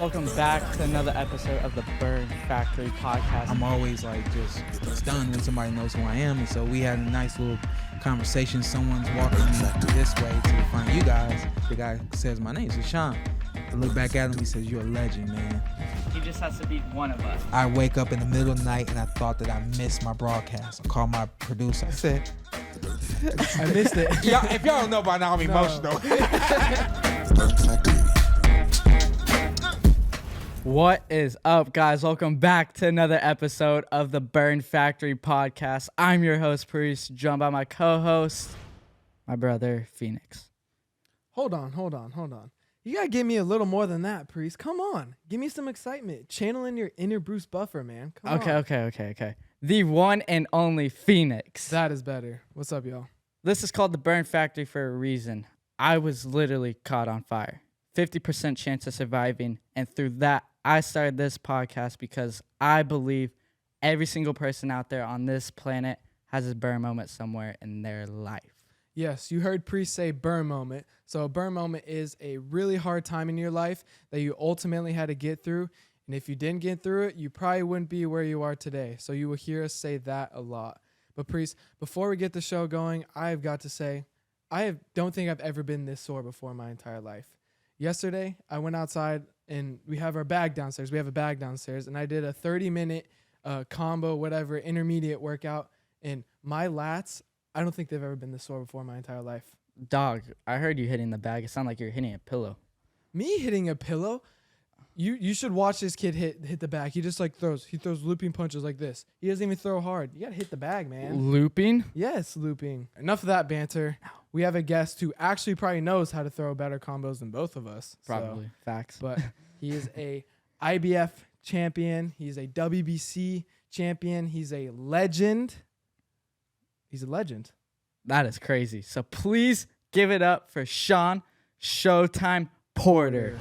Welcome back to another episode of the Burn Factory podcast. I'm always like just stunned when somebody knows who I am, and so we had a nice little conversation. Someone's walking me this way to find you guys. The guy says my name, so Shawn. I look back at him, he says, "You're a legend, man." He just has to be one of us. I wake up in the middle of the night and I thought that I missed my broadcast. I called my producer. I said, I missed it. if y'all don't know by now, I'm emotional. What is up, guys? Welcome back to another episode of the Burn Factory podcast. I'm your host, Priest, joined by my co-host, my brother, Phoenix. Hold on. You gotta give me a little more than that, Priest. Come on. Give me some excitement. Channel in your inner Bruce Buffer, man. Come on. Okay. The one and only Phoenix. That is better. What's up, y'all? This is called the Burn Factory for a reason. I was literally caught on fire. 50% chance of surviving. And through that, I started this podcast because I believe every single person out there on this planet has a burn moment somewhere in their life. Yes, you heard Priest say burn moment. So a burn moment is a really hard time in your life that you ultimately had to get through. And if you didn't get through it, you probably wouldn't be where you are today. So you will hear us say that a lot. But Priest, before we get the show going, I've got to say, don't think I've ever been this sore before in my entire life. Yesterday, I went outside and we have our bag downstairs. We have a bag downstairs, and I did a 30-minute combo, whatever, intermediate workout. And my lats, I don't think they've ever been this sore before in my entire life. Dog, I heard you hitting the bag. It sounded like you're hitting a pillow. Me hitting a pillow? You should watch this kid hit the bag. He just throws looping punches like this. He doesn't even throw hard. You gotta hit the bag, man. Looping? Yes, looping. Enough of that banter. We have a guest who actually probably knows how to throw better combos than both of us. Probably. Facts. But he is a IBF champion. He's a WBC champion. He's a legend. That is crazy. So please give it up for Shawn Showtime Porter.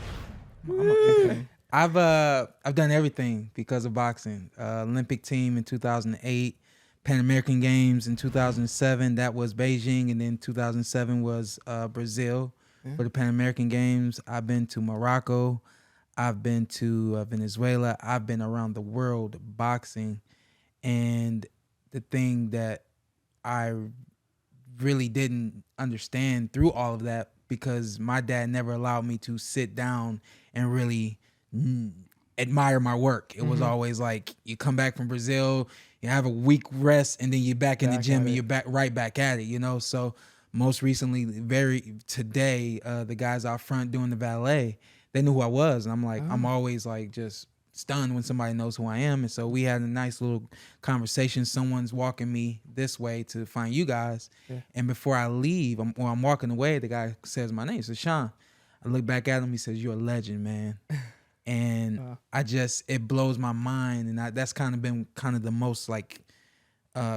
I've done everything because of boxing. Olympic team in 2008, Pan American Games in 2007. That was Beijing, and then 2007 was Brazil for the Pan American Games. I've been to Morocco. I've been to Venezuela. I've been around the world boxing, and the thing that I really didn't understand through all of that, because my dad never allowed me to sit down and really admire my work. It was always like, you come back from Brazil, you have a week rest, and then you're back in the gym and you're right back at it, you know? So most recently, today, the guys out front doing the valet, they knew who I was. And I'm like, I'm always like just stunned when somebody knows who I am. And so we had a nice little conversation. Someone's walking me this way to find you guys. Yeah. And before I leave, I'm walking away, the guy says my name. So Shawn, I look back at him, he says, "You're a legend, man." And it blows my mind. And that's kind of been the most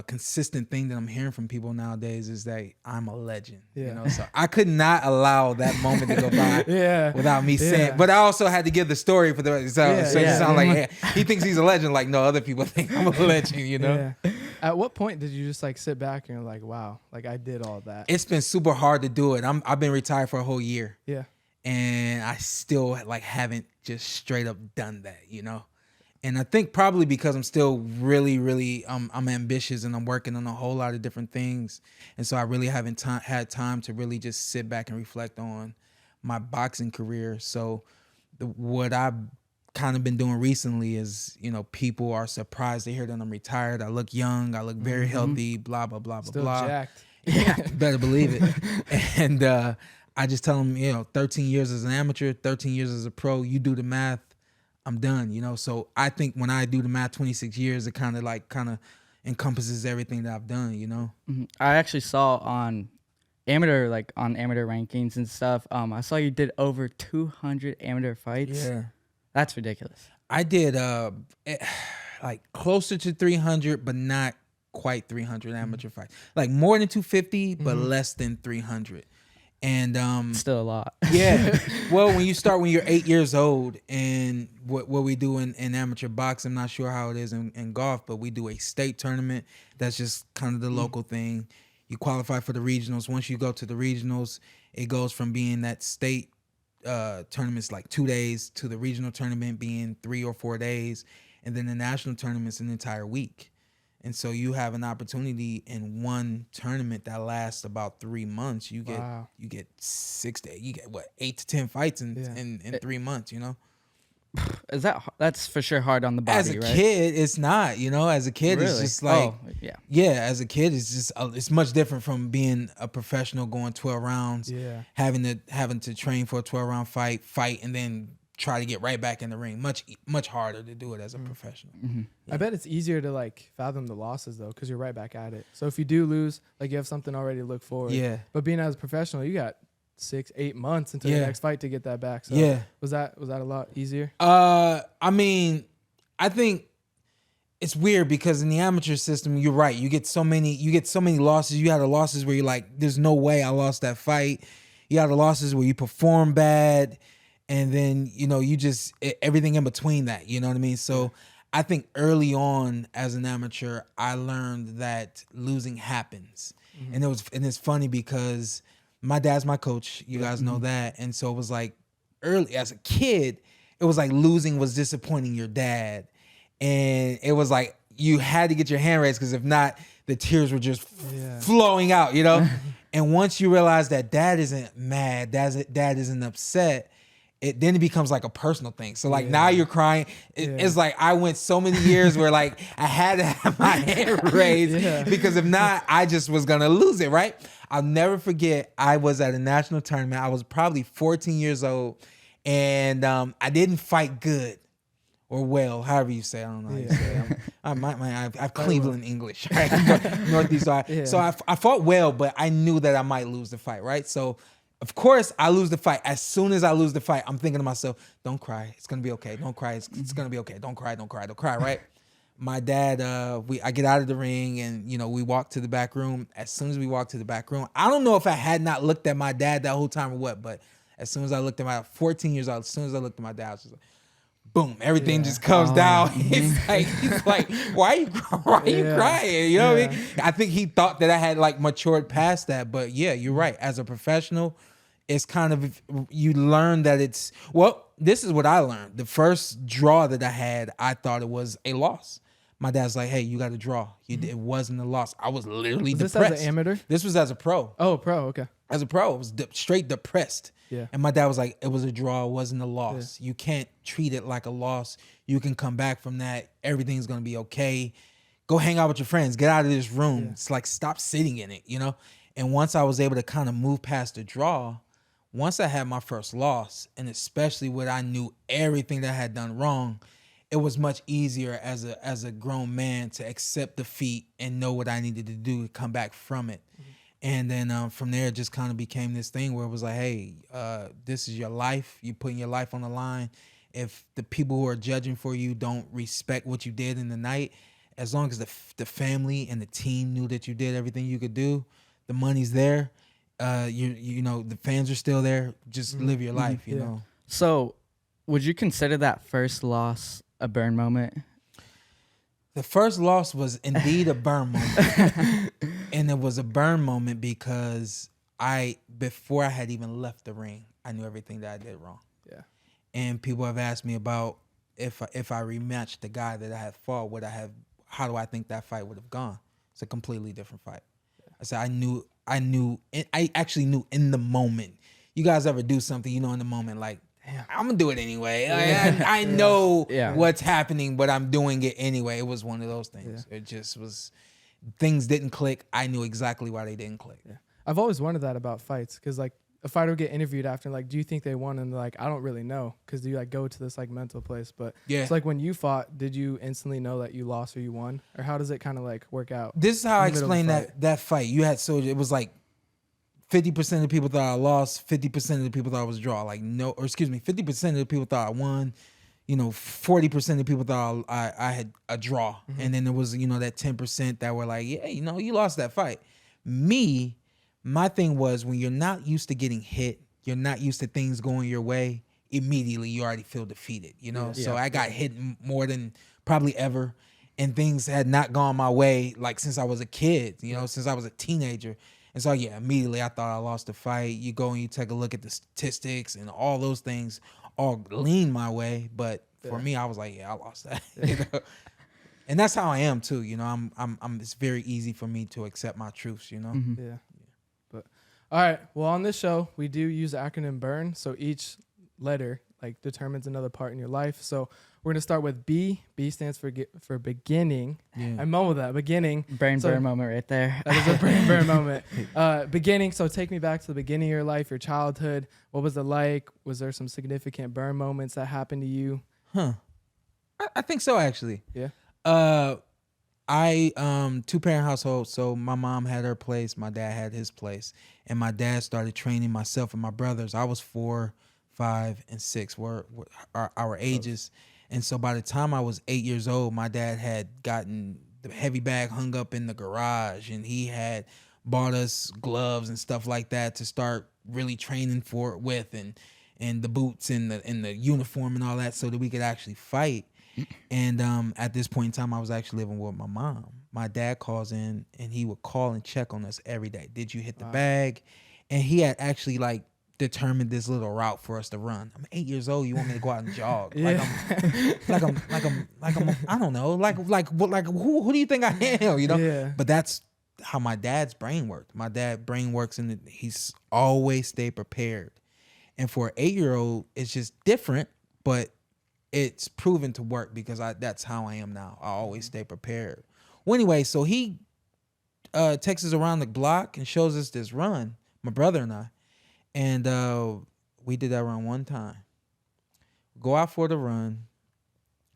consistent thing that I'm hearing from people nowadays, is that I'm a legend. Yeah. You know, so I could not allow that moment to go by without me saying. But I also had to give the story for it sounds like he thinks he's a legend. Like, no, other people think I'm a legend. You know. Yeah. At what point did you just sit back and you're like, wow, I did all that? It's been super hard to do it. I've been retired for a whole year. Yeah. And I still haven't just straight up done that, you know. And I think probably because I'm still really, I'm ambitious and I'm working on a whole lot of different things. And so I really haven't had time to really just sit back and reflect on my boxing career. So what I've kind of been doing recently is, you know, people are surprised to hear that I'm retired. I look young. I look very healthy, blah, blah, blah, still blah, blah. Jacked. Yeah, better believe it. And I just tell them, you know, 13 years as an amateur, 13 years as a pro, you do the math, I'm done, you know. So I think when I do the math, 26 years, it kind of encompasses everything that I've done, you know. I actually saw on amateur rankings and stuff. I saw you did over 200 amateur fights. Yeah, that's ridiculous. I did closer to 300, but not quite 300 amateur fights. Like more than 250, but less than 300. And still a lot. Yeah. Well, when you're 8 years old, and what we do in amateur boxing, I'm not sure how it is in golf, but we do a state tournament. That's just kind of the local thing. You qualify for the regionals. Once you go to the regionals, it goes from being that state tournaments like 2 days, to the regional tournament being 3 or 4 days, and then the national tournament's an entire week. And so you have an opportunity in one tournament that lasts about 3 months. You get 6 days. You get 8 to 10 fights in 3 months. That's for sure hard on the body, As a right? kid, it's not. As a kid, Really? it's just like As a kid, it's just it's much different from being a professional, going 12 rounds, having to train for a 12-round fight, and then try to get right back in the ring. Much harder to do it as a professional. Mm-hmm. I bet it's easier to like fathom the losses though, because you're right back at it. So if you do lose, like you have something already to look forward. Yeah. But being as a professional, you got 6-8 months until your next fight to get that back. So was that a lot easier? I mean, I think it's weird because in the amateur system, you're right. You get so many losses. You had the losses where you're like, there's no way I lost that fight. You had the losses where you perform bad, and then you just everything in between that. You know what I mean? So I think early on as an amateur, I learned that losing happens, and it's funny because my dad's my coach. You guys know that. And so it was like early as a kid, it was like losing was disappointing your dad. And it was like you had to get your hand raised because if not, the tears were just flowing out, And once you realize that dad isn't mad, dad isn't upset, then it becomes like a personal thing. So like now you're crying. It's like I went so many years where like I had to have my hand raised because if not, I just was going to lose it, right? I'll never forget, I was at a national tournament. I was probably 14 years old, and I didn't fight good or well, however you say. I don't know how you say it. I've Cleveland English, right? Northeast. So I fought well, but I knew that I might lose the fight, right? So, of course, I lose the fight. As soon as I lose the fight, I'm thinking to myself, don't cry. It's going to be okay. Don't cry. It's going to be okay. Don't cry, right? My dad, I get out of the ring and, we walk to the back room. As soon as we walk to the back room, I don't know if I had not looked at my dad that whole time or what, but as soon as I looked at 14 years old, as soon as I looked at my dad, I was just like, boom, everything just comes down. He's like, why are you crying? You know what I mean? I think he thought that I had like matured past that, but yeah, you're right. As a professional, it's kind of, you learn that this is what I learned. The first draw that I had, I thought it was a loss. My dad's like, hey, you got to draw. It wasn't a loss. I was literally depressed. This as an amateur? This was as a pro. Oh, pro, okay. As a pro, I was straight depressed. Yeah. And my dad was like, it was a draw. It wasn't a loss. You can't treat it like a loss. You can come back from that. Everything's going to be okay. Go hang out with your friends. Get out of this room. Yeah. It's like, stop sitting in it, And once I was able to kind of move past the draw, once I had my first loss, and especially when I knew everything that I had done wrong, it was much easier as a grown man to accept defeat and know what I needed to do to come back from it. Mm-hmm. And then from there, it just kind of became this thing where it was like, hey, this is your life. You're putting your life on the line. If the people who are judging for you don't respect what you did in the night, as long as the family and the team knew that you did everything you could do, the money's there. The fans are still there. Just live your life, you know. So, would you consider that first loss a burn moment? The first loss was indeed a burn moment. And it was a burn moment because before I had even left the ring, I knew everything that I did wrong. Yeah. And people have asked me about if I rematched the guy that I had fought, how do I think that fight would have gone? It's a completely different fight. Yeah. I said I actually knew in the moment. You guys ever do something, in the moment, like, I'm gonna do it anyway. I know what's happening, but I'm doing it anyway. It was one of those things. Yeah. It just was, things didn't click. I knew exactly why they didn't click. Yeah. I've always wondered that about fights, because like a fighter would get interviewed after, like, do you think they won? And they're like, I don't really know, because you like go to this like mental place. But it's like when you fought, did you instantly know that you lost or you won, or how does it kind of like work out? This is how I explain that fight. You had it was like 50% of the people thought I lost, 50% of the people thought I was a draw. 50% of the people thought I won. 40% of the people thought I had a draw. Mm-hmm. And then there was, that 10% that were like, yeah, you lost that fight. My thing was, when you're not used to getting hit, you're not used to things going your way, immediately you already feel defeated, So I got hit more than probably ever, and things had not gone my way, like since I was a kid, since I was a teenager. And so, yeah, immediately I thought I lost the fight. You go and you take a look at the statistics and all those things all lean my way. But for me, I was like, yeah, I lost that. You know? And that's how I am too. You know, I'm it's very easy for me to accept my truths, you know? Mhm. Yeah. But all right. Well, on this show, we do use the acronym BURN. So each letter like determines another part in your life. So we're gonna start with B. B stands for beginning. Yeah. I mumbled that, beginning. Brain So- burn moment right there. That is a brain burn moment. Beginning. So take me back to the beginning of your life, your childhood. What was it like? Was there some significant burn moments that happened to you? Huh. I think so, actually. Yeah. I 2-parent household, so my mom had her place, my dad had his place, and my dad started training myself and my brothers. I was 4, 5, and 6 were our ages, and so by the time I was 8 years old, my dad had gotten the heavy bag hung up in the garage, and he had bought us gloves and stuff like that to start really training for it with, and the boots and the uniform and all that, so that we could actually fight. And at this point in time, I was actually living with my mom. My dad calls in, and he would call and check on us every day. Did you hit the bag? And he had actually like determined this little route for us to run. I'm 8 years old. You want me to go out and jog? Yeah. Like I'm I don't know. Like who do you think I am? You know. Yeah. But that's how my dad's brain worked. My dad brain works, and he's always stay prepared. And for an 8-year-old, it's just different, but it's proven to work because that's how I am now. I always stay prepared. Well, anyway, so he takes us around the block and shows us this run, my brother and I. And we did that run one time. Go out for the run,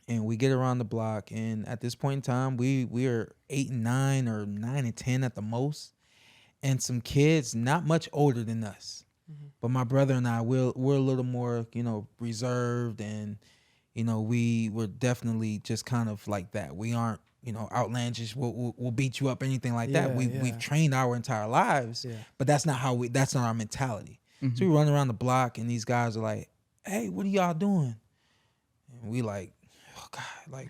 and we get around the block. And at this point in time, we are 8 and 9 or 9 and 10 at the most. And some kids not much older than us. Mm-hmm. But my brother and I, we're a little more, reserved, and we were definitely just kind of like that. We aren't, outlandish. We'll beat you up, anything like that. We've trained our entire lives, but that's not that's not our mentality. Mm-hmm. So we run around the block, and these guys are like, "Hey, what are y'all doing?" And we like, "Oh God," like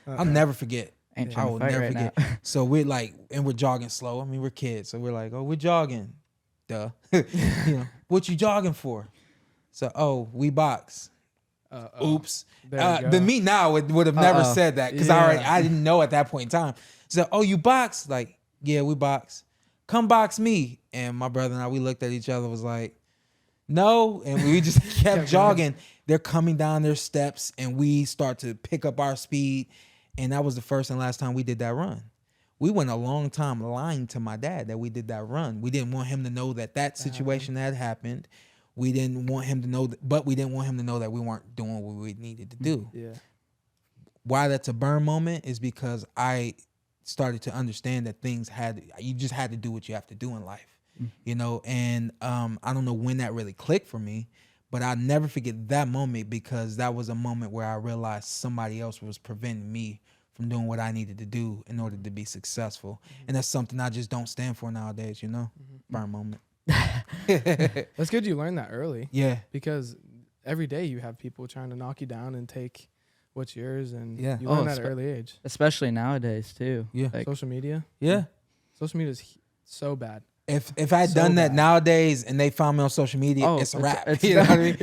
I'll never forget. I will never forget. So we're like, and we're jogging slow. I mean, we're kids, so we're like, "Oh, we're jogging." Duh. What you jogging for? So, "Oh, we box." Oops. Me now would have never said that, because I didn't know at that point in time. So, "Oh, you box?" Like, "Yeah, we box." "Come box me." And my brother and I, we looked at each other, was like, "No." And we just kept jogging. They're coming down their steps, and we start to pick up our speed. And that was the first and last time we did that run. We went a long time lying to my dad that we did that run. We didn't want him to know that situation had happened. We didn't want him to know, but we didn't want him to know that we weren't doing what we needed to do. Yeah. Why that's a burn moment is because I started to understand that you just had to do what you have to do in life, And I don't know when that really clicked for me, but I'll never forget that moment, because that was a moment where I realized somebody else was preventing me from doing what I needed to do in order to be successful. Mm-hmm. And that's something I just don't stand for nowadays, Burn moment. That's good you learned that early. Yeah. Because every day you have people trying to knock you down and take what's yours, and you learn that at an early age. Especially nowadays too. Yeah. Like social media. Yeah. Social media is so bad. If I had done that nowadays and they found me on social media, it's a wrap. You know what I mean?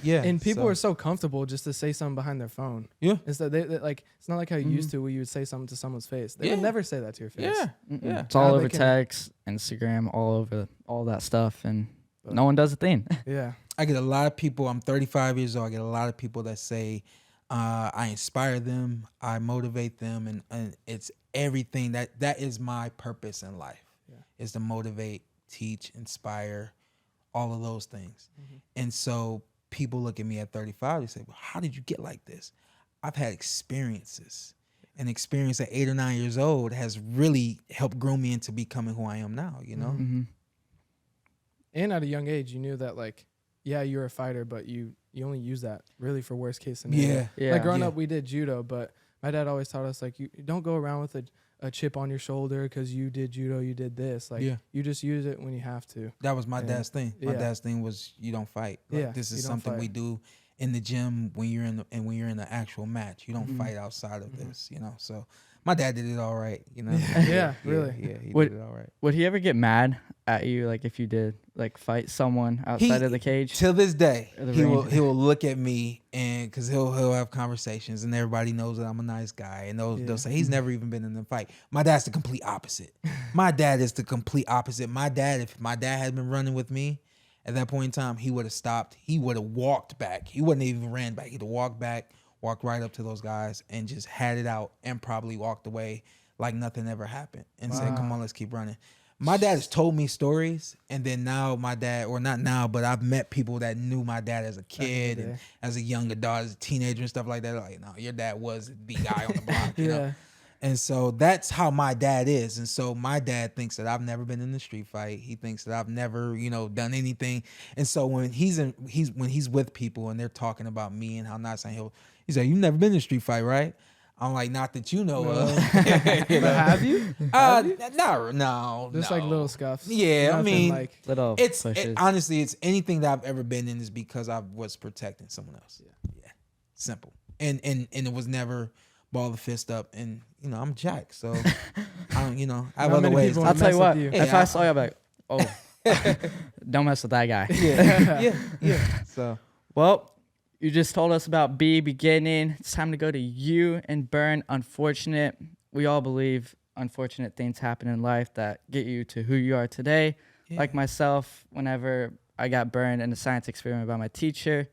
Yeah. And people are so comfortable just to say something behind their phone. Yeah. Instead, they like, it's not like how you used to, where you would say something to someone's face. They would never say that to your face. Yeah. It's all over text, Instagram, all over all that stuff, and no one does a thing. Yeah. I get a lot of people. I'm 35 years old. I get a lot of people that say I inspire them, I motivate them, and it's everything that is my purpose in life. Is to motivate, teach, inspire, all of those things. Mm-hmm. And so people look at me at 35, they say, "Well, how did you get like this?" I've had experiences. An experience at 8 or 9 years old has really helped groom me into becoming who I am now, Mm-hmm. And at a young age, you knew that, like, you're a fighter, but you only use that really for worst case scenario. Yeah. Like growing up, we did judo, but my dad always taught us, like, you don't go around with a chip on your shoulder because you did judo, you did this. Like, you just use it when you have to. That was my dad's thing. My dad's thing was, you don't fight. Like, this is something we do, in the gym when you're in the actual match. You don't fight outside of this, you know. So my dad did it all right, you know. Yeah, really. Yeah, he What- did it all right. Would he ever get mad at you, like if you did like fight someone outside of the cage? Till this day, Or the he ring. will look at me, and because he'll have conversations, and everybody knows that I'm a nice guy, and they'll say he's never even been in a fight. My dad's the complete opposite. My dad is the complete opposite. If my dad had been running with me at that point in time, he would have stopped. He would have walked back. He wouldn't even ran back. He'd have walked back, walked right up to those guys, and just had it out, and probably walked away like nothing ever happened, and said, "Come on, let's keep running." My dad has told me stories, and then now my dad, or not now, but I've met people that knew my dad as a kid and as a young adult, as a teenager and stuff like that. Like, no, your dad was the guy on the block, you know? And so that's how my dad is. And so my dad thinks that I've never been in a street fight. He thinks that I've never, done anything. And so when he's with people and they're talking about me and how nice I am, he's like, "You've never been in a street fight, right?" I'm like, "Not that you know of." But have you? No. Just no. like little scuffs. Yeah, I Nothing mean, like Little pushes. honestly, it's anything that I've ever been in is because I was protecting someone else. Yeah, simple. And it was never ball the fist up. And I'm Jack, so I have Not other many ways. people I'll tell you what. with you. If I saw you, I'd be like, "Oh, don't mess with that guy." Yeah. So Well, you just told us about B beginning. It's time to go to you and Burn. Unfortunate. We all believe unfortunate things happen in life that get you to who you are today. Like myself, whenever I got burned in a science experiment by my teacher,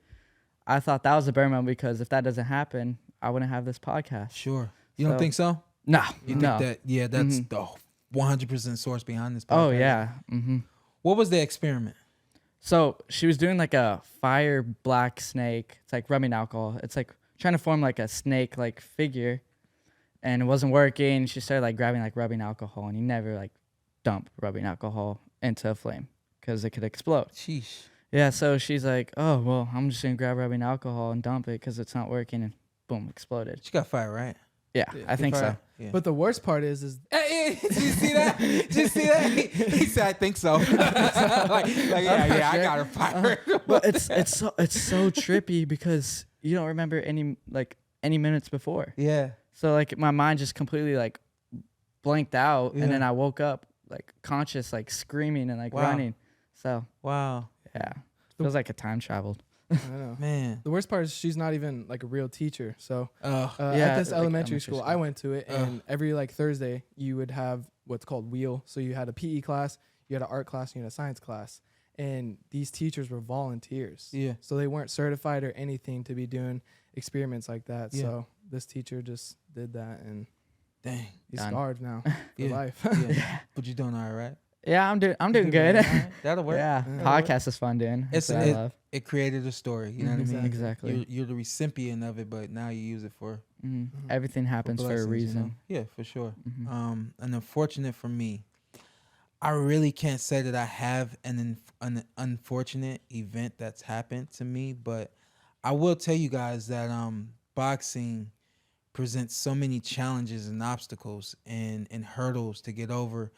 I thought that was a burn moment because if that doesn't happen, I wouldn't have this podcast. sure. You don't think so? No. You no. think that? Yeah, that's the 100% source behind this podcast. Oh, yeah. What was the experiment? So she was doing like a fire black snake. It's like rubbing alcohol. It's like trying to form like a snake like figure, and it wasn't working. She started like grabbing like rubbing alcohol, and you never like dump rubbing alcohol into a flame because it could explode. Sheesh. Yeah, so she's like, "Oh well, I'm just gonna grab rubbing alcohol and dump it because it's not working," and boom, exploded. She got fired, right? Yeah, I think so. Yeah. But the worst part is Hey, did you see that? Did you see that? He said, "I think so." I got her fired. But it's so trippy because you don't remember any minutes before. Yeah. So like my mind just completely like blanked out, Yeah. and then I woke up like conscious, like screaming and like Wow. running. So Wow. yeah, feels like a time traveled. I don't know. Man. The worst part is she's not even like a real teacher. So Yeah, at this like elementary school, I went to it, Ugh. and every like Thursday you would have what's called wheel. So you had a PE class, you had an art class, and you had a science class. And these teachers were volunteers. Yeah. So they weren't certified or anything to be doing experiments like that. Yeah. So this teacher just did that, and Dang. he's Done. scarred now for Yeah. life. Yeah. But you're doing all right. Yeah, I'm doing You're good. all right. That'll work. Yeah, podcast is fun, dude. That's what I love. It created a story. You know what I mean? Exactly. You're the recipient of it, but now you use it for Everything happens for a blessings, reason. Yeah, for sure. And unfortunate for me, I really can't say that I have an unfortunate event that's happened to me, but I will tell you guys that boxing presents so many challenges and obstacles and hurdles to get over.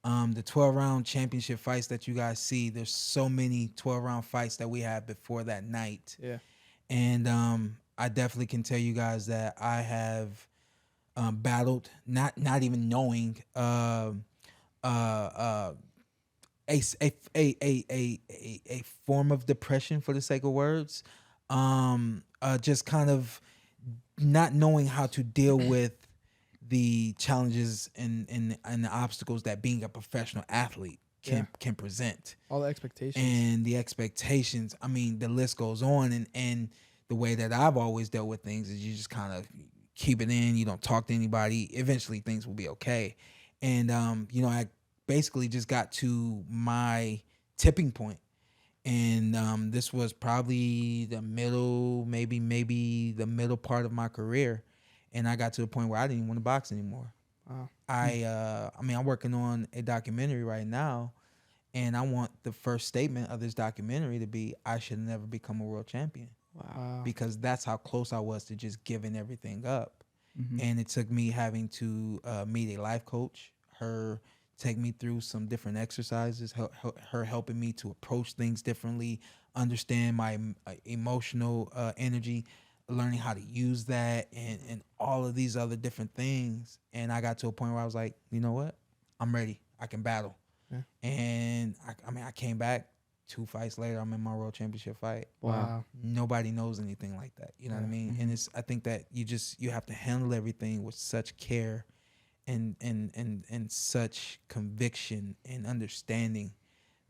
The 12-round championship fights that you guys see, there's so many 12-round fights that we have before that night. Yeah. And I definitely can tell you guys that I have battled, not even knowing, a form of depression, for the sake of words, just kind of not knowing how to deal with the challenges and the obstacles that being a professional athlete can present. All the expectations. And the expectations, I mean, the list goes on. And the way that I've always dealt with things is you just kind of keep it in. You don't talk to anybody. Eventually things will be okay. And, I basically just got to my tipping point. And this was probably the middle, maybe the middle part of my career. And I got to the point where I didn't even want to box anymore. Wow. I'm working on a documentary right now, and I want the first statement of this documentary to be, I should never become a world champion. Wow. Because that's how close I was to just giving everything up. And it took me having to meet a life coach, her take me through some different exercises, her helping me to approach things differently, understand my emotional energy, learning how to use that, and all of these other different things. And I got to a point where I was like, you know what? I'm ready. I can battle. Yeah. And I came back 2 fights later. I'm in my world championship fight. Wow. Nobody knows anything like that. You know what I mean? Mm-hmm. And I think that you have to handle everything with such care and such conviction and understanding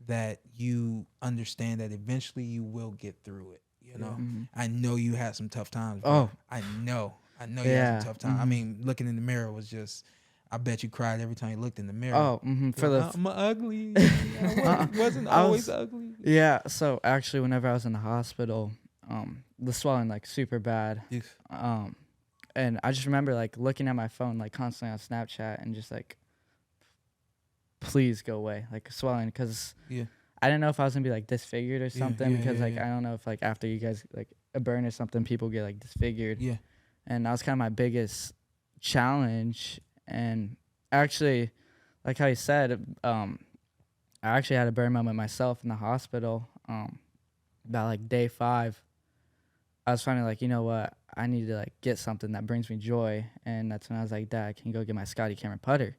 that you understand that eventually you will get through it. You know, I know you had some tough times. Bro. I know you had some tough times. I mean, looking in the mirror was just, I bet you cried every time you looked in the mirror. I'm ugly. I wasn't always ugly. Yeah. So actually, whenever I was in the hospital, the swelling like super bad. And I just remember like looking at my phone like constantly on Snapchat and just like, please go away, like swelling, because I didn't know if I was gonna be like disfigured or something, because I don't know if like after you guys like a burn or something, people get like disfigured. Yeah. And that was kind of my biggest challenge. And actually, like how you said, I actually had a burn moment myself in the hospital. About like day 5, I was finally like, you know what, I need to like get something that brings me joy. And that's when I was like, Dad, can you go get my Scotty Cameron putter?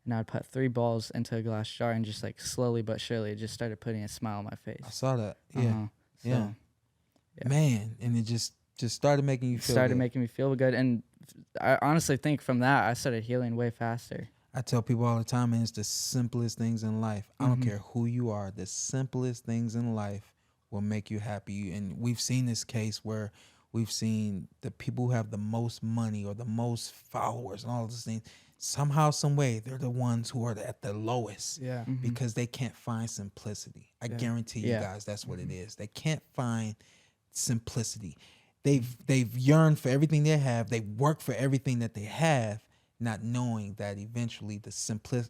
And I'd put 3 balls into a glass jar, and just like slowly but surely, it just started putting a smile on my face. I saw that. Yeah. Man, and it just started making you feel started making me feel good. And I honestly think from that, I started healing way faster. I tell people all the time, man, it's the simplest things in life. I don't care who you are. The simplest things in life will make you happy. And we've seen this case where we've seen the people who have the most money or the most followers and all those things, somehow, some way, they're the ones who are at the lowest. Yeah. Because they can't find simplicity. I guarantee you guys that's what it is. They can't find simplicity. They've yearned for everything they have. They work for everything that they have, not knowing that eventually the simple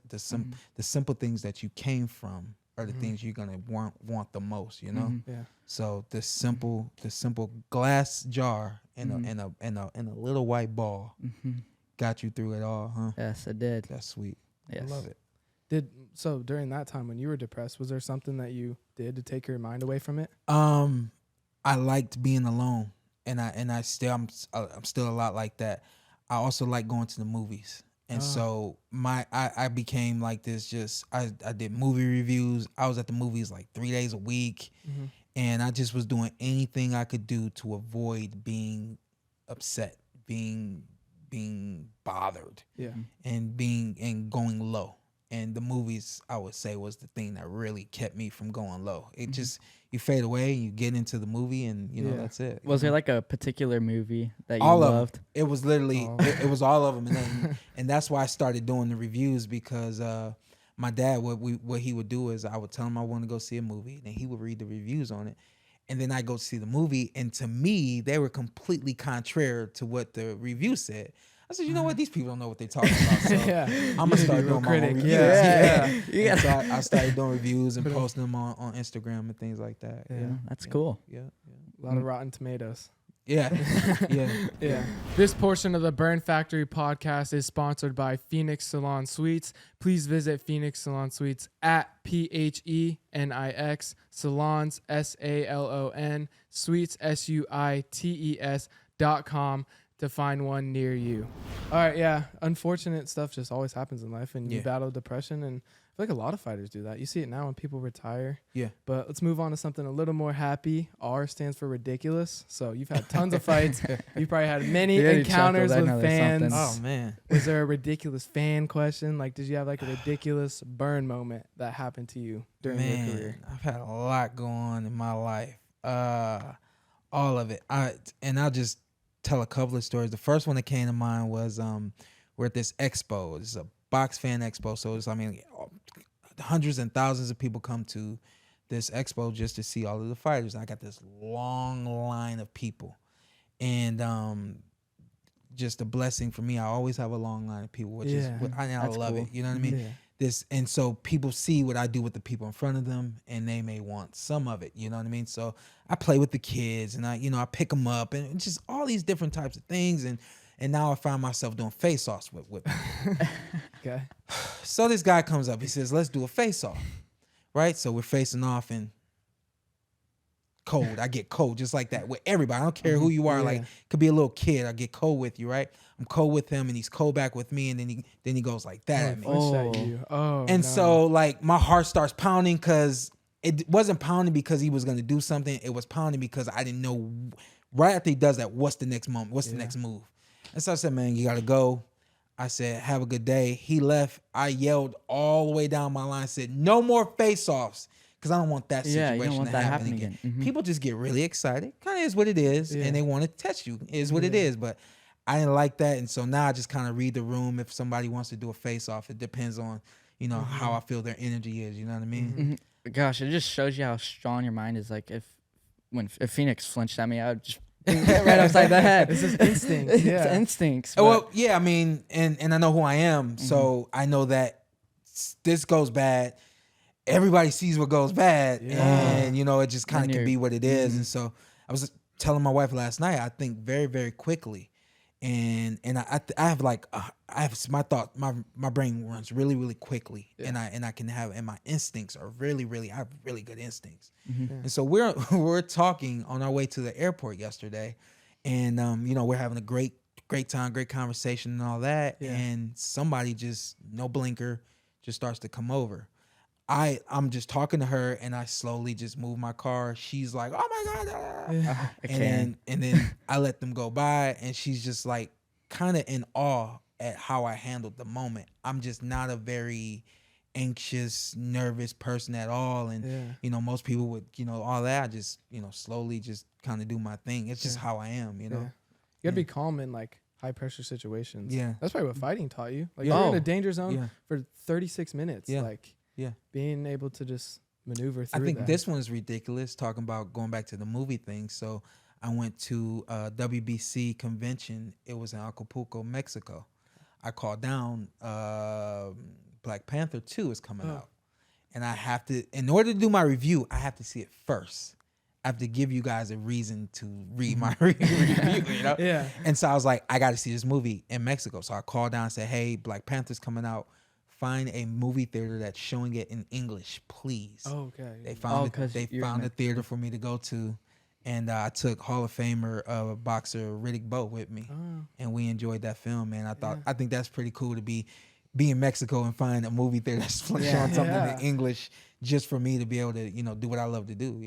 things that you came from are the things you're gonna want the most. You know. Yeah. So the simple glass jar and a little white ball got you through it all, huh? Yes, it did. That's sweet. Yes. I love it. So during that time when you were depressed, was there something that you did to take your mind away from it? I liked being alone, and I'm still a lot like that. I also like going to the movies, and so I became like this. I did movie reviews. I was at the movies like 3 days a week, and I just was doing anything I could do to avoid being upset, being bothered, and going low. And the movies, I would say, was the thing that really kept me from going low. It just, you fade away, you get into the movie, and you know that's it. Was there like a particular movie that you all loved? Of them. It was literally it was all of them, and that's why I started doing the reviews, because my dad, what he would do is I would tell him I want to go see a movie, and he would read the reviews on it, and then I go see the movie, and to me they were completely contrary to what the review said. I said, you know what? These people don't know what they're talking about. So I'm going to start doing my own reviews. Yeah. So I started doing reviews and posting them on Instagram and things like that. Yeah, that's cool. Yeah. A lot of Rotten Tomatoes. Yeah. This portion of the Burn Factory podcast is sponsored by Phoenix Salon Suites. Please visit Phoenix Salon Suites at PHENIX Salons SALON Suites SUITES.com to find one near you. All right, yeah. Unfortunate stuff just always happens in life, and you battle depression, and I feel like a lot of fighters do that. You see it now when people retire. Yeah. But let's move on to something a little more happy. R stands for ridiculous. So you've had tons of fights. You've probably had many encounters with fans. Oh, man. Was there a ridiculous fan question? Like, did you have like a ridiculous burn moment that happened to you during your career? I've had a lot going on in my life. All of it. I'll just tell a couple of stories. The first one that came to mind was we're at this expo. It's a box fan expo. So it's, hundreds and thousands of people come to this expo just to see all of the fighters. And I got this long line of people. And just a blessing for me. I always have a long line of people, which is I love it. You know what I mean? Yeah. And so people see what I do with the people in front of them, and they may want some of it. You know what I mean? So I play with the kids, and I pick them up, and just all these different types of things. And now I find myself doing face-offs with them. Okay. So this guy comes up. He says, "Let's do a face-off." Right? So we're facing off, and cold. I get cold just like that with everybody. I don't care who you are. Like, could be a little kid. I get cold with you, right? I'm cold with him, and he's cold back with me, and then he goes like that at me. So like my heart starts pounding because it wasn't pounding because he was gonna do something. It was pounding because I didn't know. Right after he does that, what's the next moment? What's the next move? And so I said, man, you gotta go. I said, have a good day. He left. I yelled all the way down my line. Said, no more face-offs. Because I don't want that situation to happen again. People just get really excited. Kind of is what it is. And they want to test you. It is what it is. But I didn't like that. And so now I just kind of read the room. If somebody wants to do a face-off, it depends on, how I feel their energy is. You know what I mean? Gosh, it just shows you how strong your mind is. Like if Phoenix flinched at me, I would just right upside the head. It's just instinct. It's instincts. Well, yeah, I mean, and I know who I am. So I know that this goes bad. Everybody sees what goes bad, and it just kind of can be what it is. And so I was telling my wife last night. I think very, very quickly, and I have my brain runs really, really quickly, and I can have, and my instincts are really, really, I have really good instincts. And so we're talking on our way to the airport yesterday, and we're having a great time, great conversation, and all that, and somebody just no blinker just starts to come over. I'm just talking to her, and I slowly just move my car. She's like, "Oh my god!" And then I let them go by, and she's just like kind of in awe at how I handled the moment. I'm just not a very anxious, nervous person at all, and most people would, all that. I just, slowly just kind of do my thing. It's just how I am, You gotta be calm in like high pressure situations. Yeah, that's probably what fighting taught you. Like you're in a danger zone for 36 minutes. Being able to just maneuver through. I think this one's ridiculous, talking about going back to the movie thing. So I went to a WBC convention. It was in Acapulco, Mexico. I called down Black Panther 2 is coming out. And I have to, in order to do my review, I have to see it first. I have to give you guys a reason to read my review, And so I was like, I got to see this movie in Mexico. So I called down and said, hey, Black Panther's coming out. Find a movie theater that's showing it in English, please. Oh, okay. They found a theater for me to go to, and I took Hall of Famer boxer Riddick Bowe with me, and we enjoyed that film. Man, I think that's pretty cool to be in Mexico and find a movie theater that's showing something in English just for me to be able to do what I love to do.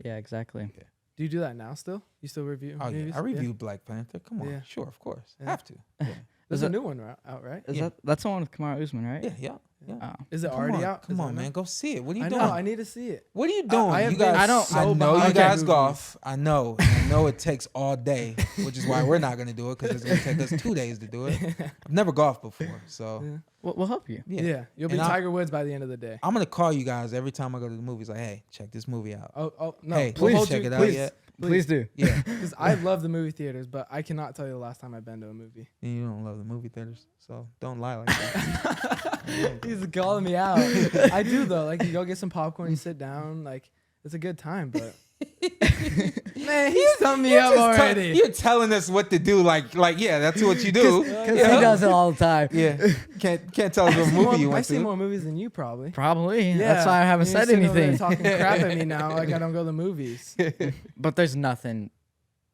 Yeah, exactly. Yeah. Do you do that now still? You still review? Oh yeah, I review Black Panther. Come on, sure, of course, have to. Yeah. There's a new one out, right? That's the one with Kamaru Usman, right? Yeah. Oh. Is it already out? Come on, man, go see it. What are you doing? I need to see it. What are you doing? I know you guys golf. I know it takes all day, which is why we're not gonna do it because it's gonna take us 2 days to do it. I've never golfed before, so we'll help you. Yeah. You'll be Tiger Woods by the end of the day. I'm gonna call you guys every time I go to the movies. Like, hey, check this movie out. Oh no! Hey, please check it out yet. Please do. Yeah. Because I love the movie theaters, but I cannot tell you the last time I've been to a movie. And you don't love the movie theaters, so don't lie like that. He's calling me out. I do though. Like you go get some popcorn, you sit down. Like it's a good time, but man, he's thumbing me up already. You're telling us what to do. Like yeah, that's what you do. Because he does it all the time. Yeah. Can't tell us what movie you went to. I've seen more movies than you probably. Probably. Yeah. That's why I haven't said anything. Talking crap at me now. Like I don't go to the movies. But there's nothing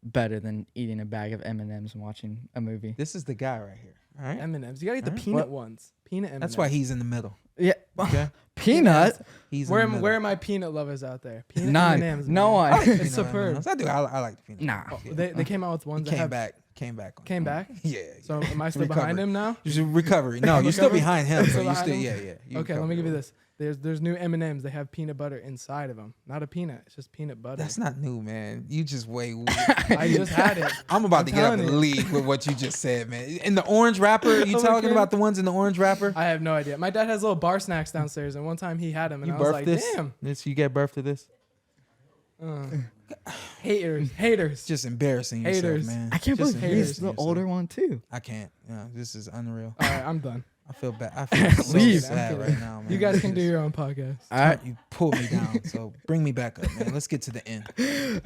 better than eating a bag of M&Ms and watching a movie. This is the guy right here. All right. M&Ms. You gotta get the peanut ones. Peanut M&Ms. That's why he's in the middle. Yeah. Okay. Peanut. He's where are my peanut lovers out there? Peanut None. M&Ms, no one. It's superb. I do. I like the peanut. Nah. They came out with ones that came back. Came back? Yeah. So am I still behind him now? You should recovery. No, you're still behind him. So you still Okay, let me give you this. There's new M&Ms. They have peanut butter inside of them. Not a peanut. It's just peanut butter. That's not new, man. You just way. I just had it. I'm about to get up and leave with what you just said, man. In the orange wrapper, you talking about the ones in the orange wrapper? I have no idea. My dad has little bar snacks downstairs, and one time he had them, and I was like, damn. You get birth to this? Haters. It's just embarrassing yourself, man. I can't believe he's the older one too. I can't. This is unreal. All right, I'm done. I feel bad. I feel so sad right now, man. You guys can do your own podcast. All right. You pulled me down, so bring me back up, man. Let's get to the end.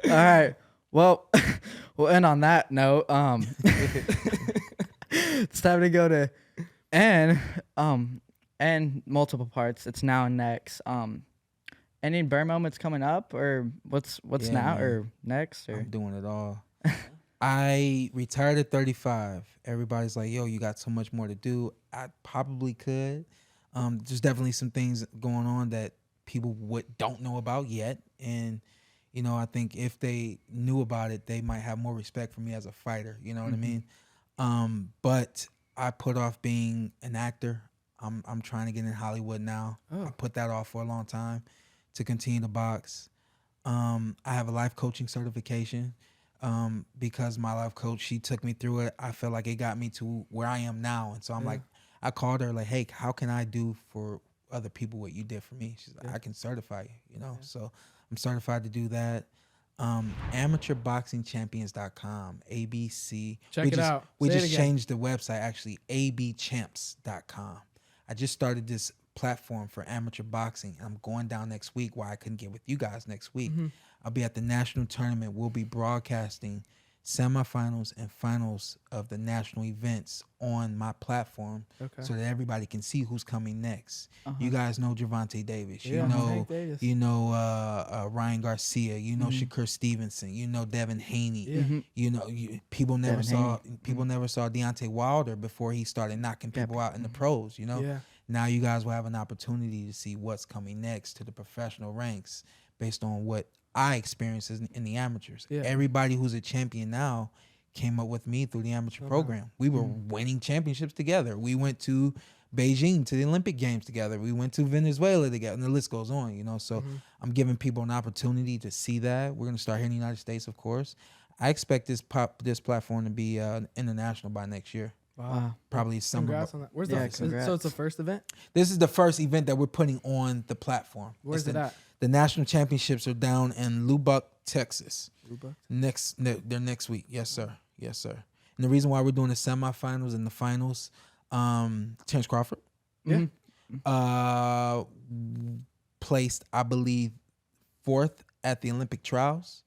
All right. Well, we'll end on that note. It's time to go to and multiple parts. It's now and next. Any burn moments coming up, or what's Yeah, now man. or next, or I'm doing it all. I retired at 35. Everybody's like, yo, you got so much more to do. I probably could. There's definitely some things going on that people don't know about yet. And, I think if they knew about it, they might have more respect for me as a fighter. You know what I mean? But I put off being an actor. I'm trying to get in Hollywood now. I put that off for a long time to continue to box. I have a life coaching certification because my life coach, she took me through it. I feel like it got me to where I am now. And so I'm like, I called her like, hey, how can I do for other people what you did for me? She's like, I can certify you, So I'm certified to do that. Amateurboxingchampions.com, ABC. Check it out. We Say it just again. changed the website, actually, abchamps.com. I just started this platform for amateur boxing. I'm going down next week. Why I couldn't get with you guys next week. I'll be at the national tournament. We'll be broadcasting semifinals and finals of the national events on my platform so that everybody can see who's coming next. You guys know Gervonta Davis. Yeah, Tank Davis. You know Ryan Garcia. You know Shakur Stevenson. You know Devin Haney. You know people never saw Deontay Wilder before he started knocking people out in the pros. Now you guys will have an opportunity to see what's coming next to the professional ranks based on what I experienced in the amateurs. Everybody who's a champion now came up with me through the amateur program. We were winning championships together. We went to Beijing to the Olympic Games together. We went to Venezuela together, and the list goes on, So I'm giving people an opportunity to see that. We're going to start here in the United States, of course. I expect this platform to be international by next year. Wow. Probably summer. Congrats on that. Where's congrats. So it's the first event? This is the first event that we're putting on the platform. Where's it at? The national championships are down in Lubbock, Texas. They're next week. Yes, sir. Yes, sir. And the reason why we're doing the semifinals and the finals, Terrence Crawford, placed, I believe, 4th at the Olympic trials,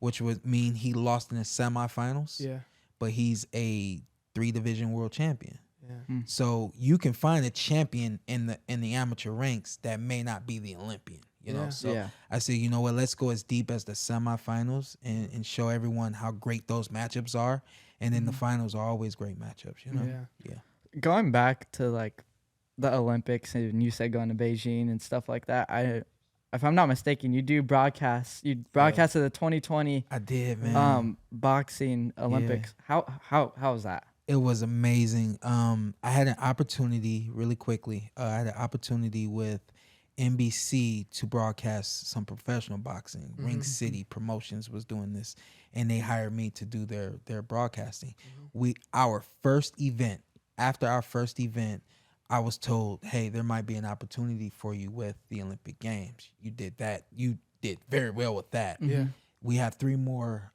which would mean he lost in the semifinals. Yeah. But he's a 3-division world champion. Yeah. So you can find a champion in the amateur ranks that may not be the Olympian. So I said, you know what, let's go as deep as the semifinals and show everyone how great those matchups are. And then the finals are always great matchups, Yeah. Going back to like the Olympics, and you said going to Beijing and stuff like that, if I'm not mistaken, you do broadcast. You broadcasted the 2020. I did, man. Boxing Olympics. How was that? It was amazing. I had an opportunity really quickly. I had an opportunity with NBC to broadcast some professional boxing. Ring City Promotions was doing this, and they hired me to do their broadcasting. Our first event, after our first event, I was told, hey, there might be an opportunity for you with the Olympic Games. You did that. You did very well with that. Yeah. We have 3 more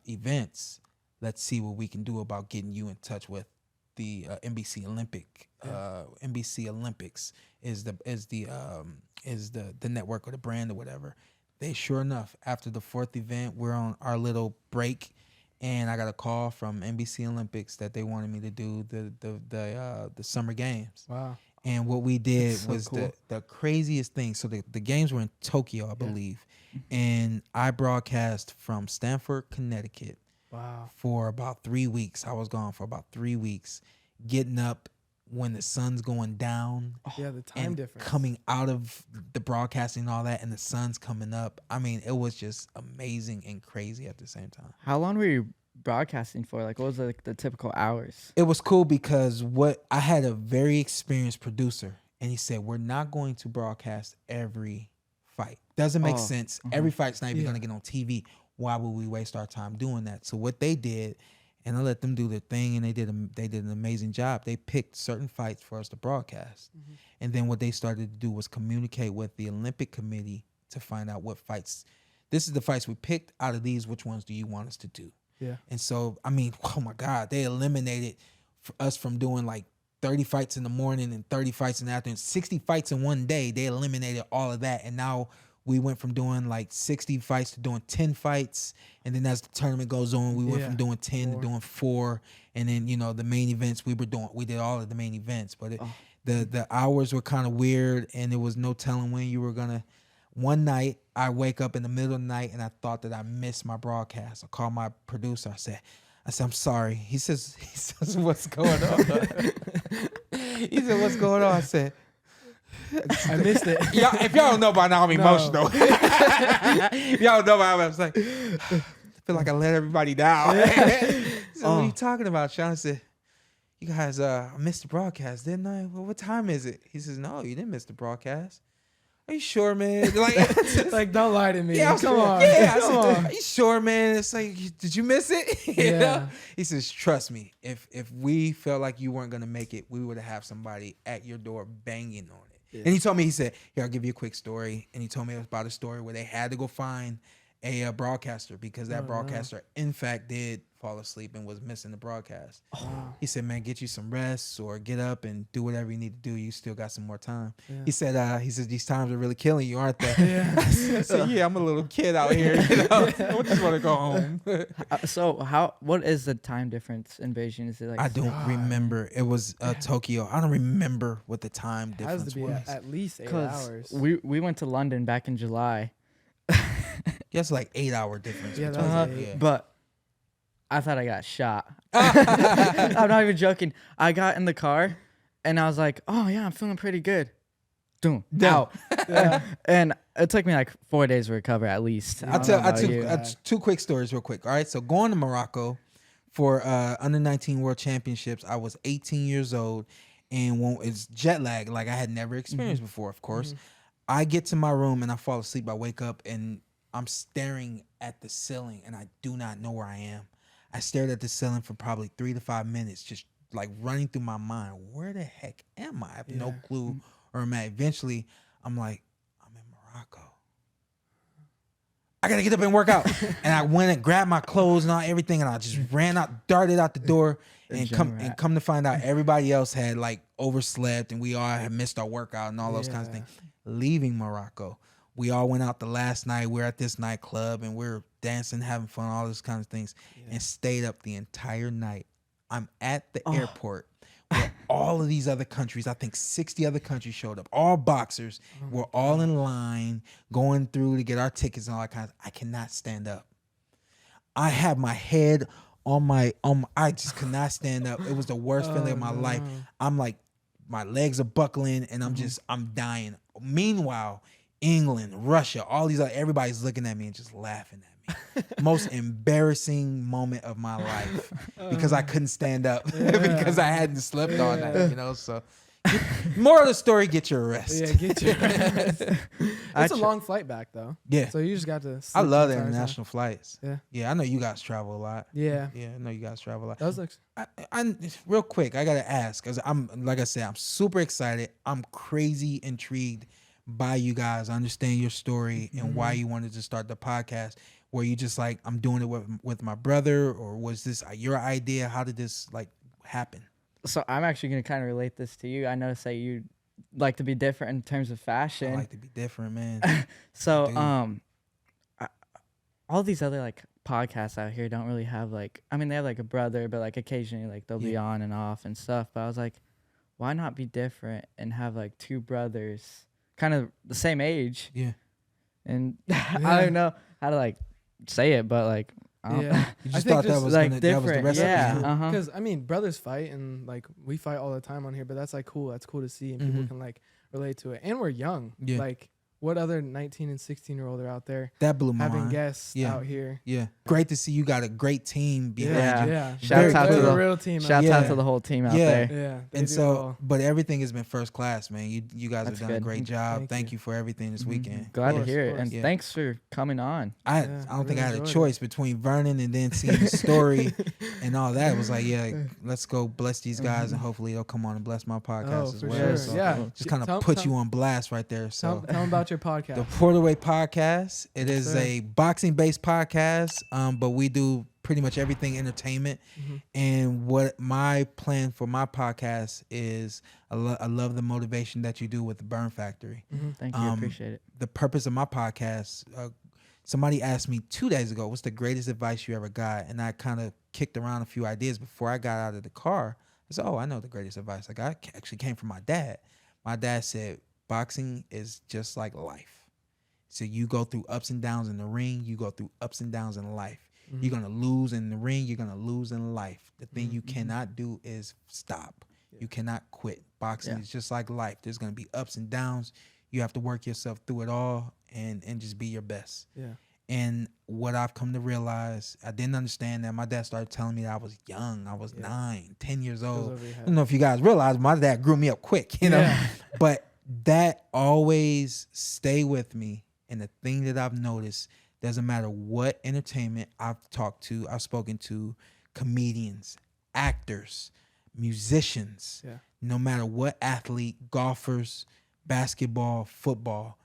events. Let's see what we can do about getting you in touch with the NBC Olympic. NBC Olympics is the network or the brand or whatever. They sure enough, after the 4th event, we're on our little break, and I got a call from NBC Olympics that they wanted me to do the Summer Games. Wow. And what we did so was cool. the craziest thing. So the games were in Tokyo, I believe, and I broadcast from Stamford, Connecticut. Wow. For about 3 weeks. I was gone for about 3 weeks, getting up when the sun's going down. Yeah, the time and difference. coming out of the broadcasting and all that, and the sun's coming up. I mean, it was just amazing and crazy at the same time. How long were you broadcasting for? Like, what was the typical hours? It was cool because I had a very experienced producer, and he said, we're not going to broadcast every fight. Doesn't make sense. Every fight's not even going to get on TV. Why would we waste our time doing that? So what they did, and I let them do their thing, and they did an amazing job. They picked certain fights for us to broadcast. And then what they started to do was communicate with the Olympic Committee to find out what fights. This is the fights we picked. Out of these, which ones do you want us to do? Yeah. And so, I mean, oh my God, they eliminated us from doing like 30 fights in the morning and 30 fights in the afternoon, 60 fights in one day. They eliminated all of that. And now we went from doing like 60 fights to doing 10 fights. And then as the tournament goes on, we went from doing 10 to doing 4. And then, the main events we did all of the main events. But the hours were kind of weird, and there was no telling when One night, I wake up in the middle of the night and I thought that I missed my broadcast. I called my producer. I said, I'm sorry. He says, what's going on? He said, what's going on? I said, I missed it. if y'all don't know by now, I'm emotional. If y'all don't know by now, I was like, I feel like I let everybody down. So what are you talking about, Shawn? I said, you guys, I missed the broadcast, didn't I? Well, what time is it? He says, no, you didn't miss the broadcast. Are you sure, man? Like, don't lie to me. Yeah, Come on. Yeah, Come on. Are you sure, man? It's like, did you miss it? You know? He says, trust me. If we felt like you weren't gonna make it, we would have somebody at your door banging on it. Yeah. And he told me, he said, here, I'll give you a quick story. And he told me about a story where they had to go find a broadcaster because that broadcaster, in fact, did fall asleep and was missing the broadcast. He said, man, get you some rest or get up and do whatever you need to do. You still got some more time. Yeah. He said, these times are really killing you, aren't they? Yeah. I said, yeah, I'm a little kid out here. You know? I just want to go home. So what is the time difference in Beijing? Is it like I don't remember. It was Tokyo. I don't remember what the time difference has to be was. At least 8 hours. We went to London back in July. Yeah, it's like 8-hour difference. Yeah, but I thought I got shot. I'm not even joking. I got in the car and I was like, oh yeah, I'm feeling pretty good. Doom. Out. And it took me like 4 days to recover at least. I took 2 quick stories real quick. All right. So going to Morocco for under 19 world championships, I was 18 years old and it's jet lag like I had never experienced before, of course. I get to my room and I fall asleep. I wake up and I'm staring at the ceiling and I do not know where I am. I stared at the ceiling for probably 3 to 5 minutes, just like running through my mind. Where the heck am I? I have no clue where I'm at. Eventually, I'm like, I'm in Morocco. I got to get up and work out. And I went and grabbed my clothes and everything. And I just ran out, darted out the door and come to find out everybody else had like overslept and we all had missed our workout and all those kinds of things. Leaving Morocco. We all went out the last night. We're at this nightclub and we're dancing, having fun, all those kinds of things, and stayed up the entire night. I'm at the airport where all of these other countries, I think 60 other countries showed up, all boxers. We're all in line going through to get our tickets and all that kind of. I cannot stand up. I have my head on I just could not stand up. It was the worst feeling of my life. I'm like, my legs are buckling and I'm dying. Meanwhile, England, Russia, all these everybody's looking at me and just laughing at me. Most embarrassing moment of my life because I couldn't stand up because I hadn't slept all night, you know. So, moral of the story: get your rest. Yeah, get your rest. It's a long flight back though. Yeah, so you just got to. I love the international flights. Yeah, I know you guys travel a lot. Yeah, I know you guys travel a lot. Those looks. I real quick, I gotta ask because like I said, I'm super excited. I'm crazy intrigued by you guys. I understand your story and why you wanted to start the podcast. Were you just like, I'm doing it with my brother, or was this your idea? How did this like happen? So I'm actually going to kind of relate this to you. I noticed that you like to be different in terms of fashion. I like to be different, man. So all these other like podcasts out here don't really have like, I mean, they have like a brother, but like occasionally like they'll be on and off and stuff. But I was like, why not be different and have like 2 brothers kind of the same age? Yeah. And I don't know how to like say it, but like, you just thought that was like that was the recipe. Because I mean, brothers fight and like we fight all the time on here, but that's like cool. That's cool to see, and people can like relate to it. And we're young. Yeah. Like, what other 19 and 16-year-old are out there that blew my having mind. Guests out here? Yeah, great to see you got a great team behind you. Yeah, shout out to the real team. Shout out to the whole team out there. Yeah, and so, but everything has been first class, man. You guys have done a great job. Thank you for everything this weekend. Glad to hear it, and thanks for coming on. I don't think I had a choice between Vernon and then seeing the story and all that. It was like, let's go bless these guys, and hopefully they'll come on and bless my podcast as well. Sure. So just kind of put you on blast right there. So tell them about your podcast. The Welterweight podcast. It is a boxing-based podcast, but we do pretty much everything entertainment. And what my plan for my podcast is, I love the motivation that you do with the Burn Factory. Thank you, I appreciate it. The purpose of my podcast, somebody asked me 2 days ago, what's the greatest advice you ever got? And I kind of kicked around a few ideas before I got out of the car. I said, I know the greatest advice I got actually came from my dad. My dad said, boxing is just like life. So you go through ups and downs in the ring. You go through ups and downs in life. Mhm. You're going to lose in the ring. You're going to lose in life. The thing you Mhm. cannot do is stop. Yeah. You cannot quit. Boxing Yeah. is just like life. There's going to be ups and downs. You have to work yourself through it all and just be your best. Yeah. And what I've come to realize, I didn't understand that. My dad started telling me that I was young. I was Yeah. 9, 10 years Goes old. over your I head. don't know if you guys realize my dad grew me up quick, you know. Yeah. But that always stay with me. And the thing that I've noticed, doesn't matter what entertainment I've talked to, I've spoken to, comedians, actors, musicians, Yeah. no matter what athlete, golfers, basketball, football,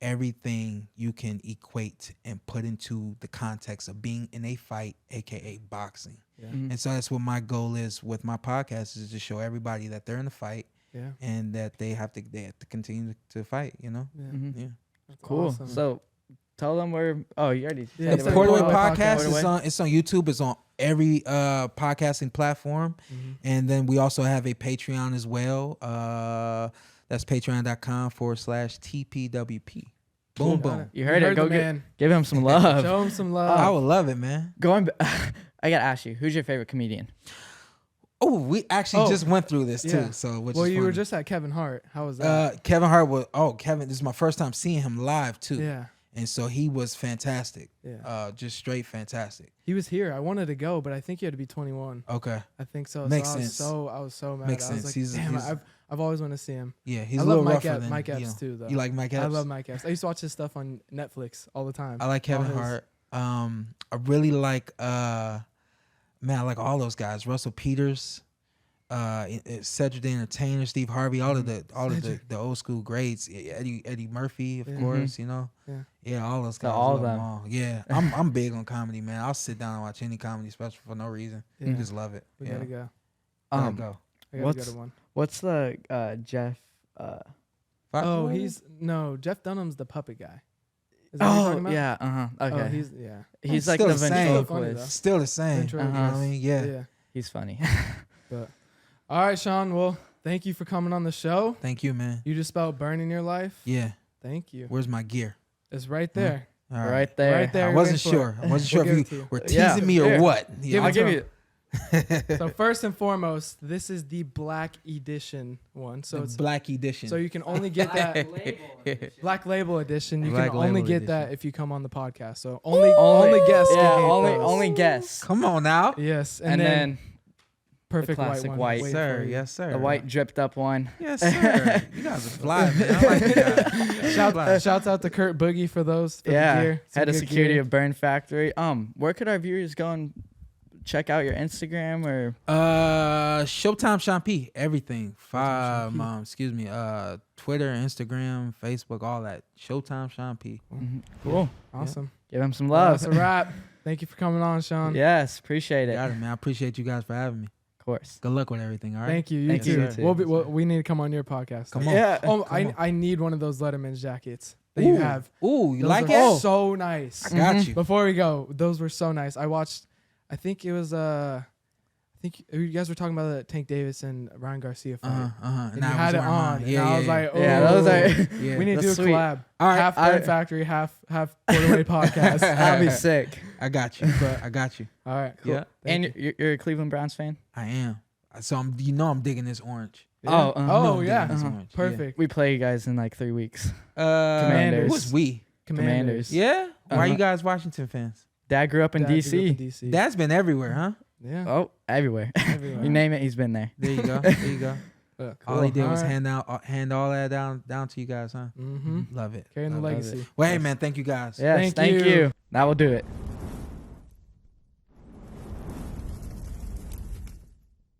everything you can equate and put into the context of being in a fight, aka boxing. Yeah. Mhm. And so that's what my goal is with my podcast, is to show everybody that they're in a fight Yeah. and that they have to continue to fight, you know? Yeah. Mhm. Yeah. That's Cool. awesome. So tell them where. Oh, you already Yeah, said it's it. a Porter Way Porter Way Podcast Podcast. it's on YouTube. It's on every podcasting platform. Mhm. And then we also have a Patreon as well. That's patreon.com/TPWP. Boom, Got boom. it. You heard it. Go the get- man. Give him some love. Show him some I love. would love it, man. Going. I gotta ask you, who's your favorite comedian? Oh, we actually Oh, just went through this too. yeah. So which Well, is you were funny. just at Kevin Hart. How was that? Kevin Hart was Kevin, this is my first time seeing him live too. Yeah. And so he was fantastic. Yeah. Just straight fantastic. He was here. I wanted to go, but I think you had to be 21. Okay. I think so. Makes so sense. I was so mad. Makes I was sense. like, He's- damn, he's- I've always wanted to see him. Yeah, he's I a love little Mike rougher Epps, than Mike you Epps know. too, though. You like Mike Epps? I love Mike Epps. I used to watch his stuff on Netflix all the time. I like Kevin All his- Hart. I really like I like all those guys. Russell Peters, Cedric the Entertainer, Steve Harvey, all of the old school greats. Eddie Murphy, of Yeah. course, you know. Yeah. All those So guys. all I of love them. all. Yeah, I'm big on comedy, man. I'll sit down and watch any comedy special for no reason. Yeah. You just love it. We yeah. gotta go. Gotta Um, go. I gotta What's- go to one. What's the Jeff? Oh, Jeff Dunham's the puppet guy. Is that what you're Oh talking about? yeah. Okay. Oh, he's he's like still the the same. ventriloquist. Still the same. Ventriloquist. You know what I mean? Yeah. yeah. He's funny. But all right, Shawn. Well, thank you for coming on the show. Thank you, man. You just spelled burn in your life. Yeah. Thank you. Where's my gear? It's right there. All right there. Right there. I You're wasn't in for it. sure. I wasn't We'll sure give if it to you you. were Yeah, teasing me or here. what. Give Yeah. it I'll to give him. you. So first and foremost, this is the Black Edition one. So The it's Black Edition. so you can only get that Black Label Edition. You Black can only Label get that Edition. if you come on the podcast. So only guests. Yeah, can get only those. only guess. Come on now. Yes, And then perfect white classic one. white. waiting Sir, for you. yes, sir. the white dripped up one. Yes, sir. You guys are fly, man. I like you guys. Shouts out to Kurt Boogie for those. For the Yeah, gear. Some head of good security gear. of Burn Factory. Where could our viewers go and check out your Instagram or? Showtime Shawn P. Everything. Shawn Twitter, Instagram, Facebook, all that. Showtime Shawn P. Cool. Awesome. Give him some Well, love. that's a wrap. Thank you for coming on, Shawn. Yes, appreciate it. Got it, man. I appreciate you guys for having me. Of course. Good luck with everything, all right? Thank you. You Thank too. you, too. We need to come on your podcast. Come on. Yeah. Oh, Come on. I need one of those Letterman's jackets that you Ooh. have. Ooh, you Those like are it? so nice. I got Mhm. you. Before we go, those were so nice. I watched. I think it was. I think you guys were talking about the Tank Davis and Ryan Garcia fight. And And I you had was it wearing mine. on. And I was like, oh, Yeah, those are. Yeah. we need to do That's a sweet. collab. All right, Half Burn Factory, half Porter Way podcast. That'd be sick. I got you. I got you. All right, cool. Yeah. Thank And you. you're a Cleveland Browns fan? I am. So I'm digging this orange. Yeah. Oh, oh I'm yeah, digging this Uh-huh. orange. perfect. We play you guys in like 3 weeks. Yeah. Commanders. Who's we? Commanders. Yeah. Why are Uh-huh. you guys Washington fans? Dad grew up in Dad grew up DC. in DC. Dad's been everywhere, huh? yeah. Oh, everywhere. Everywhere. You name it, he's been there. There you go. There you go. All he did Cool. was All right. hand all that down to you guys, huh? Mm-hmm. Love it. Carrying the Love it. legacy. Well, hey man, thank you guys. Yes, Thank thank you. you. That will do it.